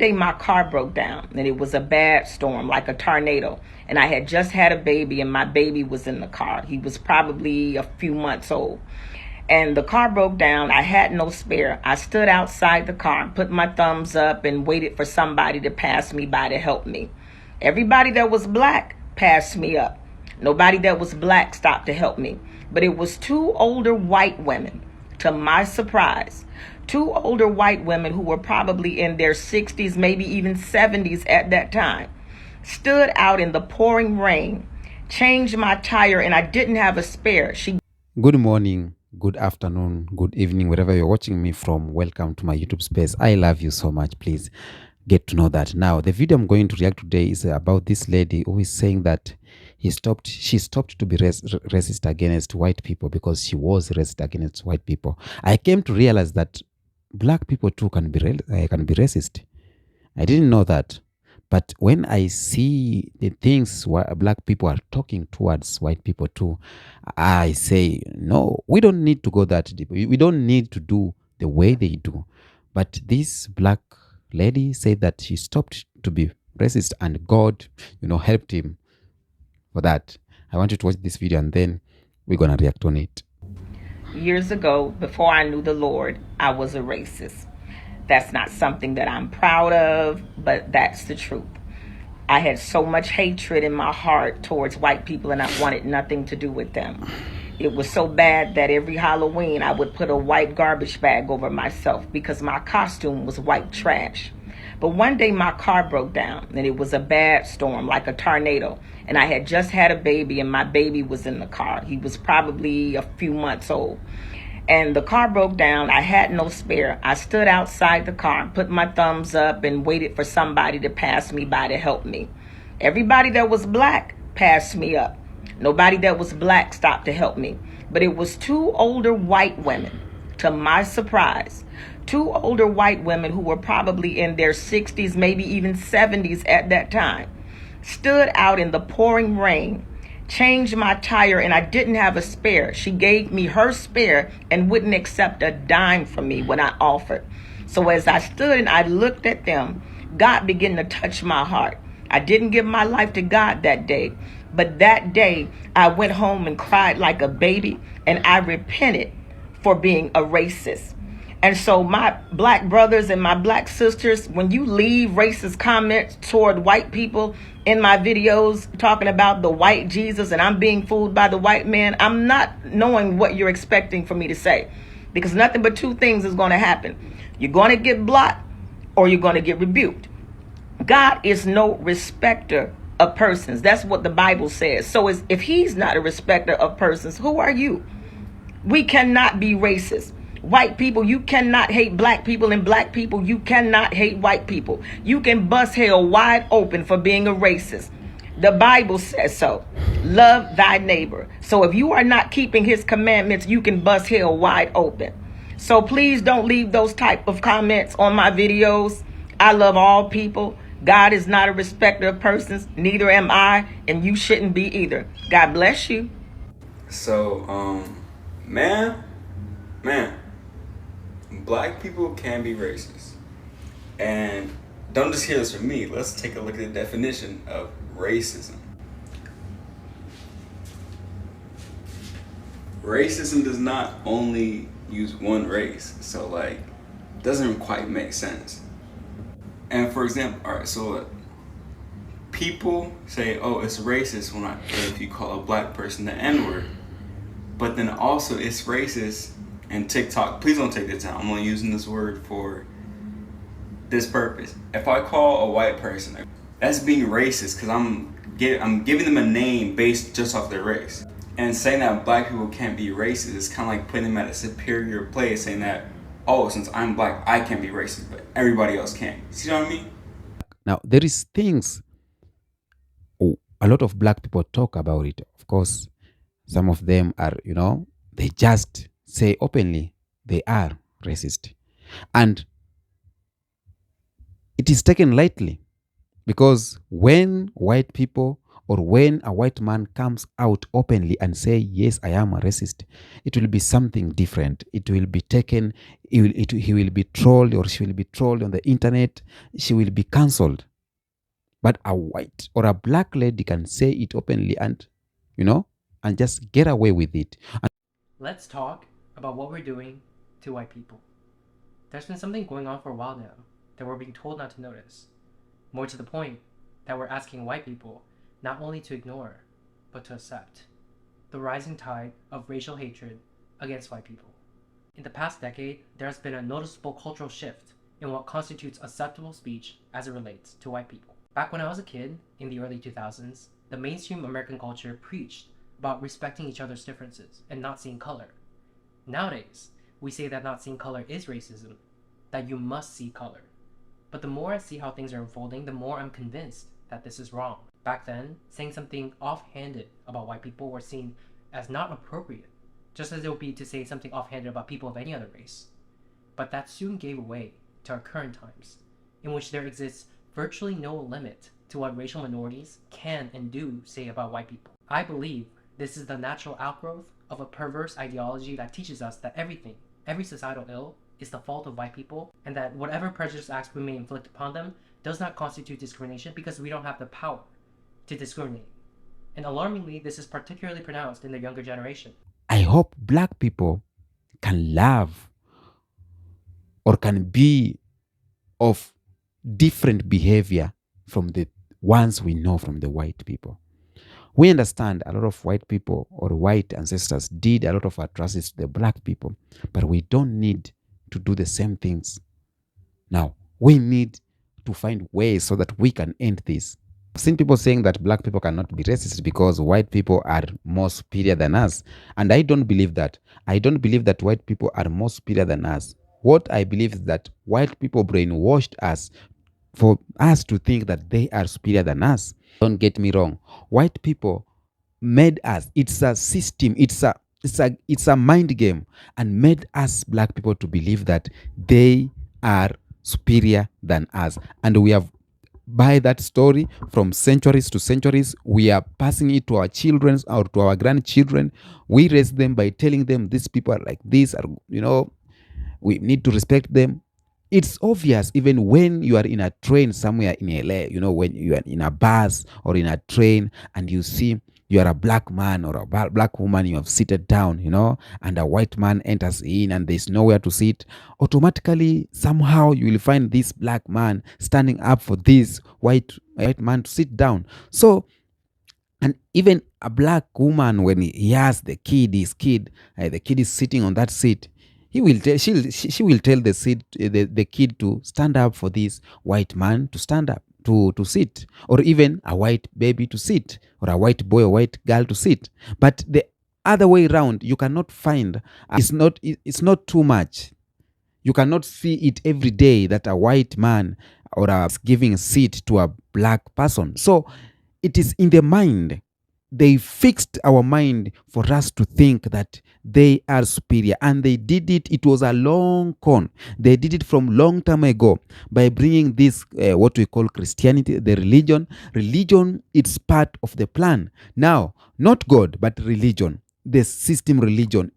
Day my car broke down and it was a bad storm, like a tornado, and I had just had a baby and my baby was in the car. He was probably a few months old, and the car broke down. I had no spare. I stood outside the car, put my thumbs up, and waited for somebody to pass me by to help me. Everybody that was black passed me up. Nobody that was black stopped to help me, but it was two older white women. To my surprise, two older white women who were probably in their 60s, maybe even 70s at that time, stood out in the pouring rain, changed my tire, and I didn't have a spare. Good morning, good afternoon, good evening, wherever you're watching me from. Welcome to my YouTube space. I love you so much. Please get to know that. Now, the video I'm going to react today is about this lady who is saying that she stopped to be racist against white people because she was racist against white people. I came to realize that black people too can be racist. I didn't know that. But when I see the things black people are talking towards white people too, I say, no, we don't need to go that deep. We don't need to do the way they do. But this black lady said that she stopped to be racist and God, helped him for that. I want you to watch this video and then we're going to react on it. Years ago, before I knew the Lord, I was a racist. That's not something that I'm proud of, but that's the truth. I had so much hatred in my heart towards white people and I wanted nothing to do with them. It was so bad that every Halloween I would put a white garbage bag over myself because my costume was white trash. But one day my car broke down and it was a bad storm, like a tornado, and I had just had a baby and my baby was in the car. He was probably a few months old. And the car broke down. I had no spare. I stood outside the car, put my thumbs up, and waited for somebody to pass me by to help me. Everybody that was black passed me up. Nobody that was black stopped to help me. But it was two older white women. To my surprise, two older white women who were probably in their 60s, maybe even 70s at that time, stood out in the pouring rain, changed my tire, and I didn't have a spare. She gave me her spare and wouldn't accept a dime from me when I offered. So as I stood and I looked at them, God began to touch my heart. I didn't give my life to God that day, but that day I went home and cried like a baby, and I repented for being a racist. And so my black brothers and my black sisters, when you leave racist comments toward white people in my videos talking about the white Jesus and I'm being fooled by the white man, I'm not knowing what you're expecting for me to say, because nothing but two things is going to happen. You're going to get blocked or you're going to get rebuked. God is no respecter of persons. That's what the Bible says. So if he's not a respecter of persons, who are you? We cannot be racist. White people, you cannot hate black people, and black people, you cannot hate white people. You can bust hell wide open for being a racist. The Bible says so. Love thy neighbor. So if you are not keeping his commandments, you can bust hell wide open. So please don't leave those type of comments on my videos. I love all people. God is not a respecter of persons. Neither am I, and you shouldn't be either. God bless you. So, man, black people can be racist. And don't just hear this from me. Let's take a look at the definition of racism. Racism does not only use one race, so it doesn't quite make sense. And for example, all right, so people say, oh, it's racist if you call a black person the N-word. But then also it's racist, and TikTok, please don't take this down. I'm only using this word for this purpose. If I call a white person, that's being racist because I'm giving them a name based just off their race. And saying that black people can't be racist is kind of like putting them at a superior place, saying that, oh, since I'm black, I can't be racist, but everybody else can. See what I mean? Now, there is things a lot of black people talk about it. Of course, some of them are, they just say openly they are racist. And it is taken lightly because when white people or when a white man comes out openly and say, yes, I am a racist, it will be something different. It will be taken, he will be trolled, or she will be trolled on the internet. She will be cancelled. But a white or a black lady can say it openly and, and just get away with it. Let's talk about what we're doing to white people. There's been something going on for a while now that we're being told not to notice. More to the point, that we're asking white people not only to ignore, but to accept. The rising tide of racial hatred against white people. In the past decade, there has been a noticeable cultural shift in what constitutes acceptable speech as it relates to white people. Back when I was a kid, in the early 2000s, the mainstream American culture preached about respecting each other's differences and not seeing color. Nowadays, we say that not seeing color is racism, that you must see color. But the more I see how things are unfolding, the more I'm convinced that this is wrong. Back then, saying something offhanded about white people were seen as not appropriate, just as it would be to say something offhanded about people of any other race. But that soon gave way to our current times, in which there exists virtually no limit to what racial minorities can and do say about white people. I believe this is the natural outgrowth of a perverse ideology that teaches us that every societal ill, is the fault of white people, and that whatever prejudice acts we may inflict upon them does not constitute discrimination because we don't have the power to discriminate. And alarmingly, this is particularly pronounced in the younger generation. I hope black people can love or can be of different behavior from the ones we know from the white people. We understand a lot of white people or white ancestors did a lot of atrocities to the black people, but we don't need to do the same things. Now, we need to find ways so that we can end this. I've seen people saying that black people cannot be racist because white people are more superior than us. And I don't believe that. I don't believe that white people are more superior than us. What I believe is that white people brainwashed us for us to think that they are superior than us. Don't get me wrong. White people made us. It's a system. It's a mind game, and made us black people to believe that they are superior than us. And we have, by that story, from centuries to centuries, we are passing it to our children or to our grandchildren. We raise them by telling them these people are like this, we need to respect them. It's obvious even when you are in a train somewhere in LA, when you are in a bus or in a train and you see you are a black man or a black woman, you have seated down, and a white man enters in and there's nowhere to sit. Automatically, somehow you will find this black man standing up for this white man to sit down. So, and even a black woman, when he has the kid is sitting on that seat, she will tell the kid to stand up for this white man to stand up to sit, or even a white baby to sit, or a white boy or white girl to sit. But the other way around, you cannot find. It's not too much. You cannot see it every day that a white man or a giving a seat to a black person. So it is in the mind. They fixed our mind for us to think that they are superior, and they did it. It was a long con. They did it from long time ago by bringing this what we call Christianity, the religion. Religion, it's part of the plan. Now, not God, but religion, the system religion,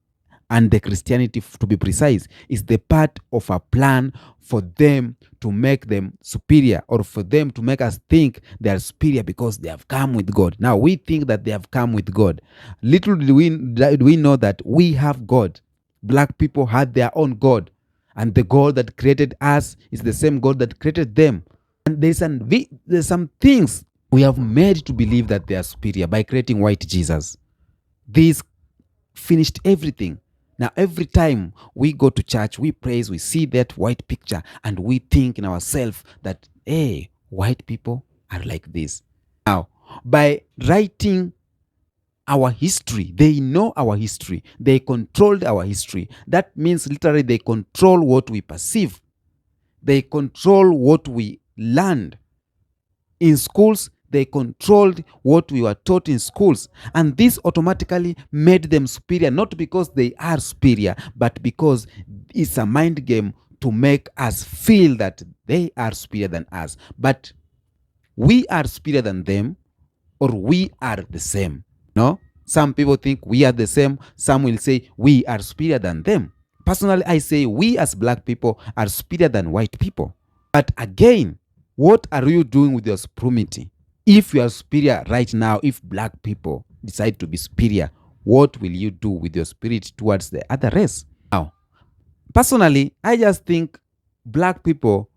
and the Christianity, to be precise, is the part of a plan for them to make them superior, or for them to make us think they are superior because they have come with God. Now, we think that they have come with God. Little do we know that we have God. Black people had their own God, and the God that created us is the same God that created them. And there's some things we have made to believe that they are superior by creating white Jesus. This finished everything. Now, every time we go to church, we praise, we see that white picture, and we think in ourselves that, hey, white people are like this. Now, by writing our history, they know our history. They controlled our history. That means literally they control what we perceive. They control what we learned. In schools, they controlled what we were taught in schools. And this automatically made them superior, not because they are superior, but because it's a mind game to make us feel that they are superior than us. But we are superior than them, or we are the same. No? Some people think we are the same. Some will say we are superior than them. Personally, I say we as black people are superior than white people. But again, what are you doing with your supremacy? If you are superior right now, if black people decide to be superior, what will you do with your spirit towards the other race? Now, personally, I just think black people,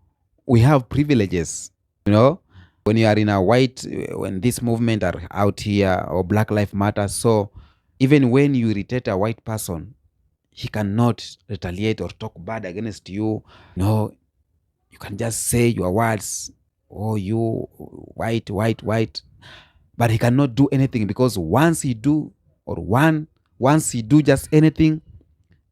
we have privileges. When you are in a white, when this movement are out here, or Black Lives Matter, so even when you irritate a white person, he cannot retaliate or talk bad against you. No, you can just say your words, oh, you white, white, white, but he cannot do anything, because once he do just anything,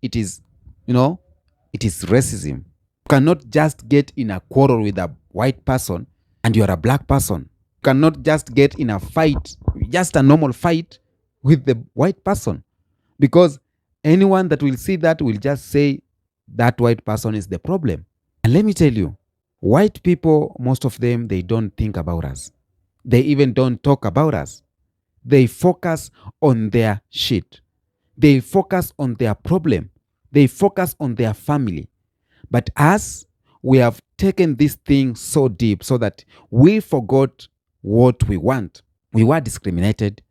it is, it is racism. You cannot just get in a quarrel with a white person and you are a black person. You cannot just get in a fight, just a normal fight with the white person, because anyone that will see that will just say that white person is the problem. And let me tell you, white people, most of them, they don't think about us. They even don't talk about us. They focus on their shit. They focus on their problem. They focus on their family. But us, we have taken this thing so deep so that we forgot what we want. We were discriminated.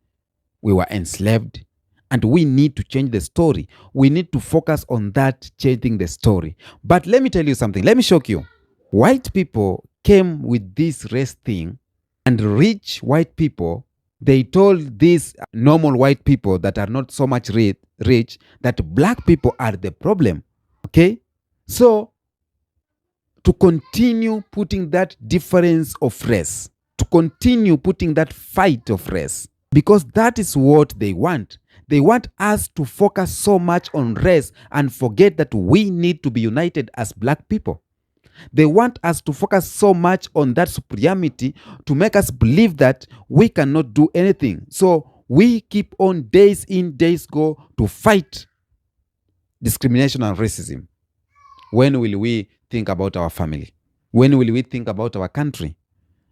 We were enslaved. And we need to change the story. We need to focus on that, changing the story. But let me tell you something. Let me shock you. White people came with this race thing, and rich white people, they told these normal white people that are not so much rich that black people are the problem. Okay? So, to continue putting that difference of race, to continue putting that fight of race, because that is what they want. They want us to focus so much on race and forget that we need to be united as black people. They want us to focus so much on that supremacy to make us believe that we cannot do anything. So we keep on days in, days go to fight discrimination and racism. When will we think about our family? When will we think about our country?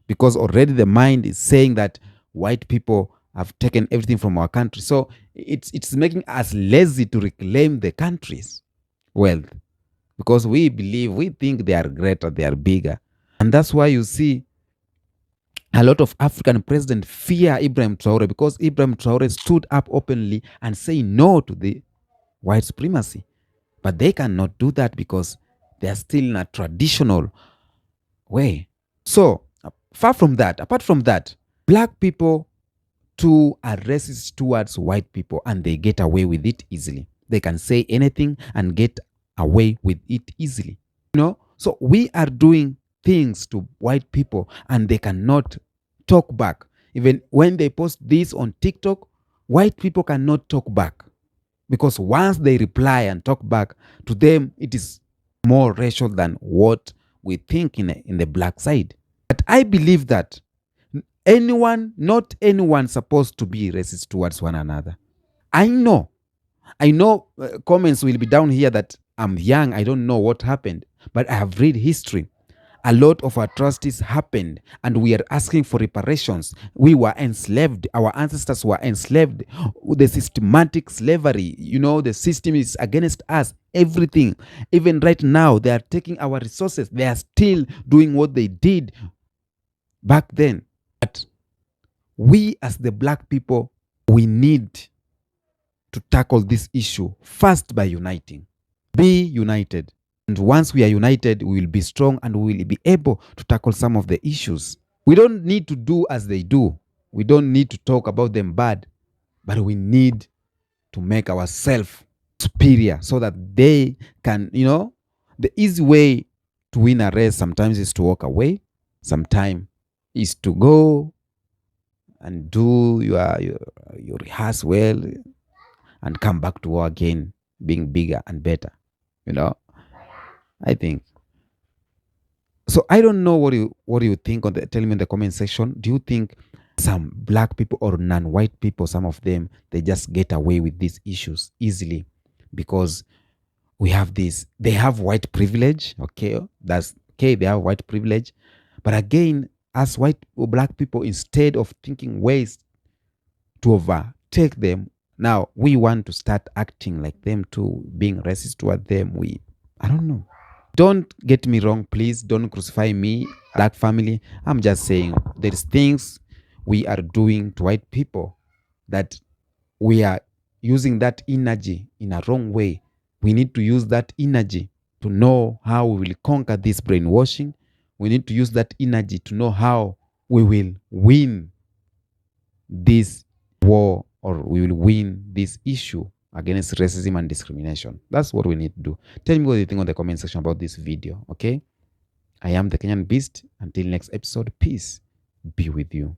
Because already the mind is saying that white people have taken everything from our country. So it's making us lazy to reclaim the country's wealth, because we think they are greater, they are bigger. And that's why you see a lot of African presidents fear Ibrahim Traore, because Ibrahim Traore stood up openly and say no to the white supremacy. But they cannot do that because they are still in a traditional way. So, apart from that, black people too are racist towards white people, and they get away with it easily. They can say anything and get away with it easily. So we are doing things to white people and they cannot talk back. Even when they post this on TikTok, white people cannot talk back, because once they reply and talk back, to them it is more racial than what we think in the black side. But I believe that not anyone supposed to be racist towards one another. I know comments will be down here that I'm young, I don't know what happened, but I have read history. A lot of atrocities happened and we are asking for reparations. We were enslaved. Our ancestors were enslaved. The systematic slavery, the system is against us. Everything. Even right now, they are taking our resources. They are still doing what they did back then. But we as the black people, we need to tackle this issue first by uniting. Be united. And once we are united, we will be strong and we will be able to tackle some of the issues. We don't need to do as they do. We don't need to talk about them bad, but we need to make ourselves superior so that they can, the easy way to win a race sometimes is to walk away. Sometimes is to go and do your rehearse well and come back to war again, being bigger and better, I think. So I don't know what you think tell me in the comment section. Do you think some black people or non-white people, some of them, they just get away with these issues easily because we have this, they have white privilege, okay? That's okay, they have white privilege. But again, as white or black people, instead of thinking ways to overtake them. Now we want to start acting like them too, being racist toward them. I don't know. Don't get me wrong, please. Don't crucify me, black family. I'm just saying there's things we are doing to white people that we are using that energy in a wrong way. We need to use that energy to know how we will conquer this brainwashing. We need to use that energy to know how we will win this war, or we will win this issue against racism and discrimination. That's what we need to do. Tell me what you think on the comment section about this video, okay? I am the Kenyan Beast. Until next episode, peace be with you.